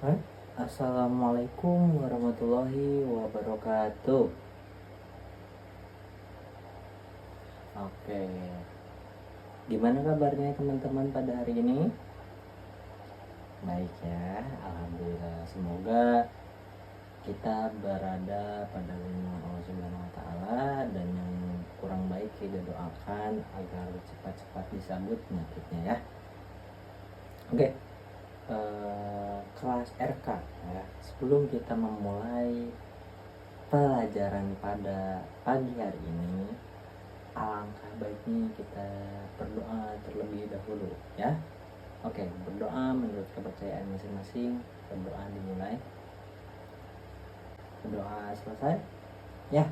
Hai, Assalamualaikum warahmatullahi wabarakatuh. Oke, gimana kabarnya teman-teman pada hari ini? Baik ya, alhamdulillah. Semoga kita berada pada lindungan Allah Subhanahu wa taala, dan yang kurang baik kita doakan agar cepat-cepat disambut penyakitnya ya. Oke, kelas RK ya. Sebelum kita memulai pelajaran pada pagi hari ini, alangkah baiknya kita berdoa terlebih dahulu ya. Oke, berdoa menurut kepercayaan masing-masing. Berdoa dimulai, berdoa selesai ya.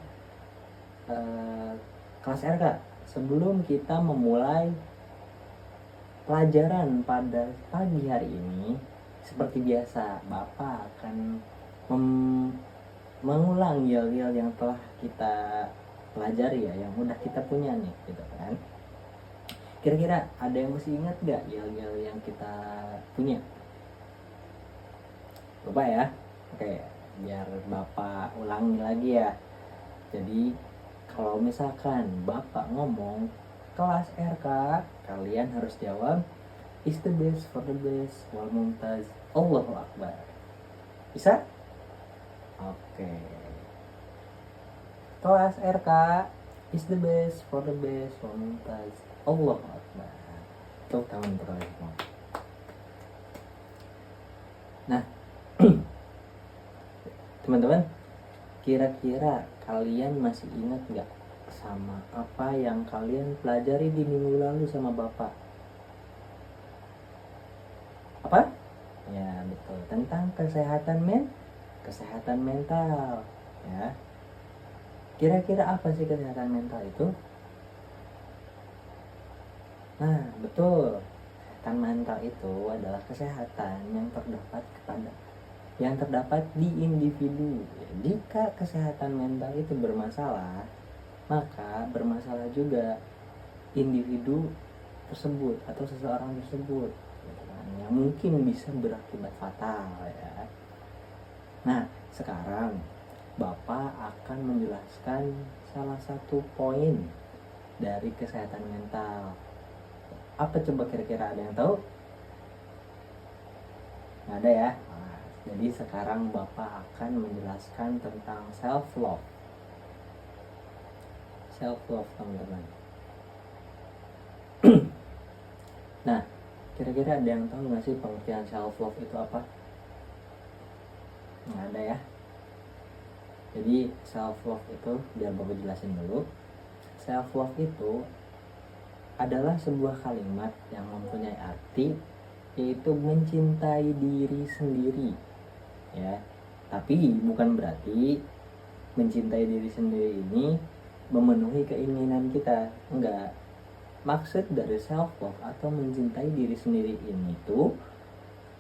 Kelas RK, sebelum kita memulai pelajaran pada pagi hari ini, seperti biasa Bapak akan mengulang yel-yel yang telah kita pelajari ya, yang udah kita punya nih gitu kan. Kira-kira ada yang masih ingat gak yel-yel yang kita punya? Lupa ya? Oke, biar Bapak ulangi lagi ya. Jadi kalau misalkan Bapak ngomong kelas RK, kalian harus jawab is the best for the best wal mumtaz Allahu Akbar. Bisa? Oke. Kelas RK is the best for the best wal mumtaz Allahu Akbar. Tepuk tangan untuk kalian semua. Nah, teman-teman, kira-kira kalian masih ingat gak sama apa yang kalian pelajari di minggu lalu sama Bapak? Apa? Ya betul, tentang kesehatan mental ya. Kira-kira apa sih kesehatan mental itu? Nah betul, kesehatan mental itu adalah kesehatan yang terdapat di individu. Jika kesehatan mental itu bermasalah, maka bermasalah juga individu tersebut atau seseorang tersebut, yang mungkin bisa berakibat fatal ya. Nah sekarang Bapak akan menjelaskan salah satu poin dari kesehatan mental. Apa coba kira-kira, ada yang tahu? Nggak ada ya? Nah, jadi sekarang Bapak akan menjelaskan tentang self love. Self love teman-teman. Nah, kira-kira ada yang tahu nggak sih pengertian self love itu apa? Nggak ada ya? Jadi self love itu, biar Bapak jelasin dulu. Self love itu adalah sebuah kalimat yang mempunyai arti, yaitu mencintai diri sendiri ya. Tapi bukan berarti mencintai diri sendiri ini memenuhi keinginan kita, enggak. Maksud dari self love atau mencintai diri sendiri ini tuh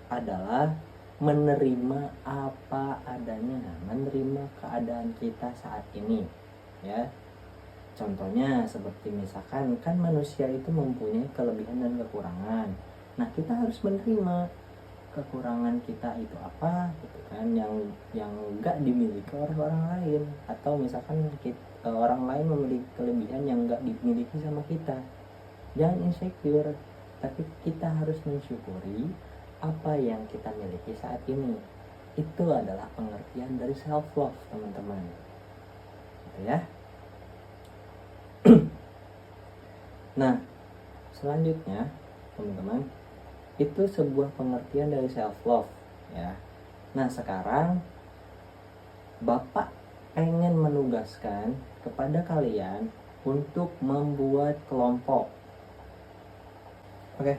adalah menerima apa adanya, menerima keadaan kita saat ini ya. Contohnya seperti misalkan kan manusia itu mempunyai kelebihan dan kekurangan. Nah kita harus menerima kekurangan kita itu apa gitu kan, yang nggak dimiliki orang lain, atau misalkan orang lain memiliki kelebihan yang nggak dimiliki sama kita. Jangan insecure, tapi kita harus mensyukuri apa yang kita miliki saat ini. Itu adalah pengertian dari self love teman-teman gitu ya. Nah, selanjutnya teman-teman, itu sebuah pengertian dari self love ya. Nah, sekarang Bapak pengen menugaskan kepada kalian untuk membuat kelompok. Oke,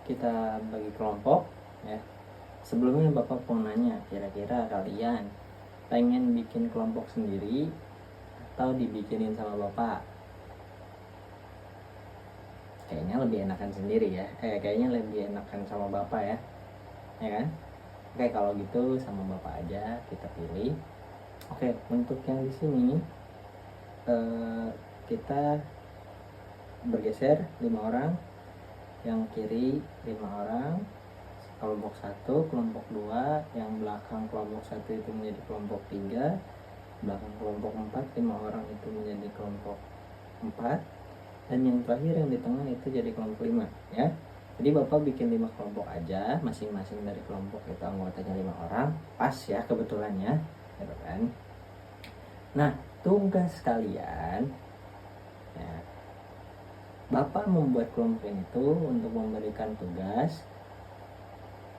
kita bagi kelompok ya. Sebelumnya Bapak mau nanya, kira-kira kalian pengen bikin kelompok sendiri atau dibikinin sama Bapak? Kayaknya lebih enakan sendiri ya. Kayaknya lebih enakan sama Bapak ya. Ya kan? Oke, kalau gitu sama Bapak aja kita pilih. Oke, untuk yang di sini kita bergeser 5 orang, yang kiri 5 orang, kelompok 1, kelompok 2, yang belakang kelompok 1 itu menjadi kelompok 3, belakang kelompok 4, 5 orang itu menjadi kelompok 4, dan yang terakhir yang di tengah itu jadi kelompok 5 ya. Jadi Bapak bikin 5 kelompok aja, masing-masing dari kelompok itu anggotanya 5 orang, pas ya kebetulannya, gitu kan. Nah, tugas kalian ya, Bapak membuat kelompok itu untuk memberikan tugas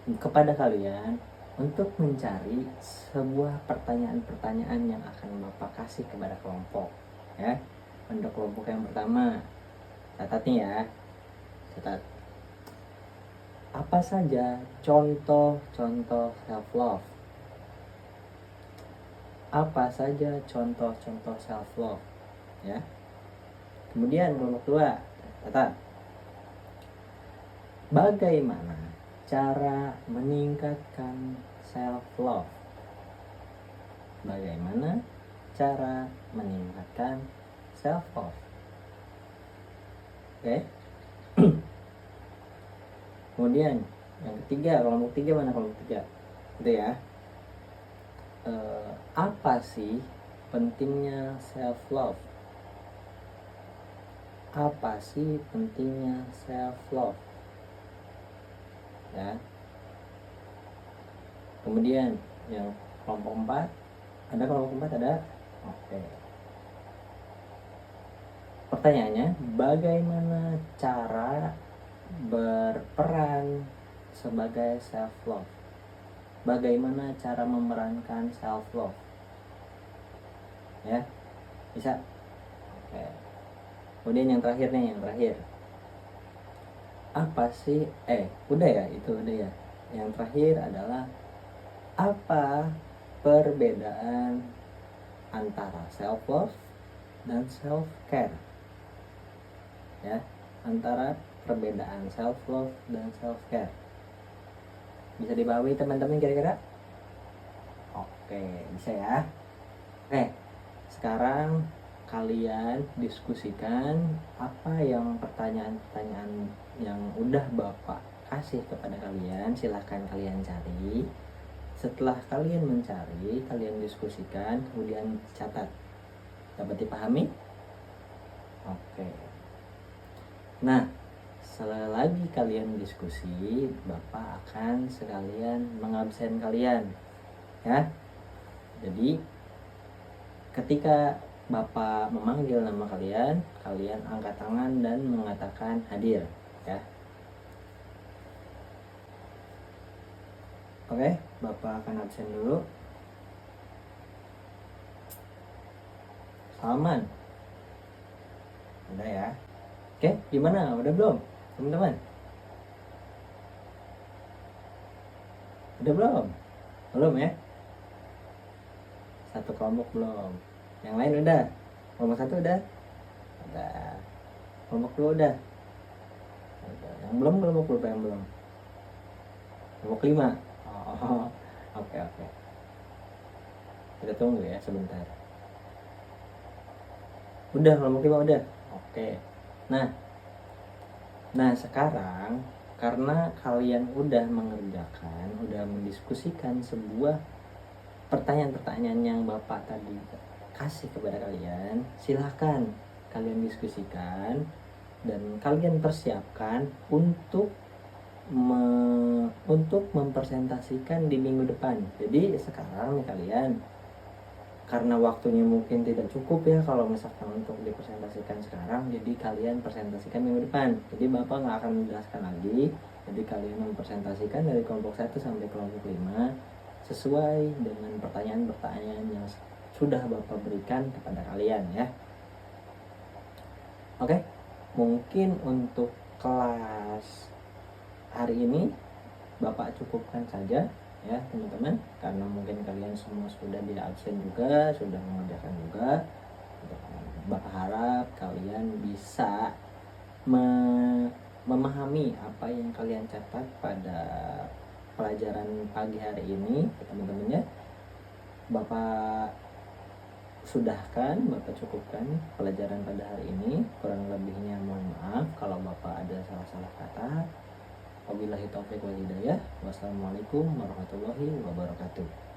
kepada kalian untuk mencari sebuah pertanyaan-pertanyaan yang akan Bapak kasih kepada kelompok ya. Untuk kelompok yang pertama, catat nih ya, catat. Apa saja contoh-contoh self love? Apa saja contoh-contoh self love ya. Kemudian kelompok 2, catat. Bagaimana cara meningkatkan self love? Bagaimana cara meningkatkan self love? Oke. Kemudian yang ketiga, kelompok 3 mana kelompok 3? Itu ya. Apa sih pentingnya self love? Apa sih pentingnya self love? Ya. Kemudian yang kelompok 4, ada kelompok 4 ada? Oke. Pertanyaannya, bagaimana cara berperan sebagai self love? Bagaimana cara memerankan self love? Ya, bisa? Oke. Kemudian yang terakhir nih, yang terakhir. Apa sih? Udah ya, itu udah ya. Yang terakhir adalah apa perbedaan antara self love dan self care? Ya, antara perbedaan self love dan self care. Bisa dipahami teman-teman kira-kira? Oke, bisa ya. Oke, sekarang kalian diskusikan apa yang pertanyaan-pertanyaan yang udah Bapak kasih kepada kalian. Silahkan kalian cari. Setelah kalian mencari, kalian diskusikan, kemudian catat. Dapat dipahami? Oke. Nah, selagi kalian diskusi, Bapak akan sekalian mengabsen kalian ya. Jadi ketika Bapak memanggil nama kalian, kalian angkat tangan dan mengatakan hadir ya. Oke, Bapak akan absen dulu. Salman, udah ya. Oke, gimana? Udah belum, teman-teman? Udah belum? Belum ya? Satu kelompok belum. Yang lain udah? Kelompok 1 udah? Udah. Kelompok 2 udah? Udah. Yang belum kelompok berapa yang belum? Kelompok 5? Oh, oke. Kita tunggu ya sebentar. Udah, kelompok 5 udah? Oke. Nah sekarang karena kalian udah mengerjakan, udah mendiskusikan sebuah pertanyaan-pertanyaan yang Bapak tadi kasih kepada kalian, silahkan kalian diskusikan dan kalian persiapkan untuk mempresentasikan di minggu depan. Jadi sekarang nih kalian, karena waktunya mungkin tidak cukup ya kalau misalkan untuk dipresentasikan sekarang, jadi kalian presentasikan minggu depan. Jadi Bapak nggak akan menjelaskan lagi, jadi kalian mempresentasikan dari kelompok 1 sampai kelompok 5 sesuai dengan pertanyaan-pertanyaan yang sudah Bapak berikan kepada kalian ya. Oke, mungkin untuk kelas hari ini Bapak cukupkan saja ya teman-teman, karena mungkin kalian semua sudah di absen juga, sudah mengerjakan juga. Bapak harap kalian bisa memahami apa yang kalian catat pada pelajaran pagi hari ini teman-teman ya. Bapak sudahkan, Bapak cukupkan pelajaran pada hari ini. Kurang lebihnya mohon maaf kalau Bapak ada salah-salah kata. Wabillahi taufiq wal hidayah. Wassalamualaikum warahmatullahi wabarakatuh.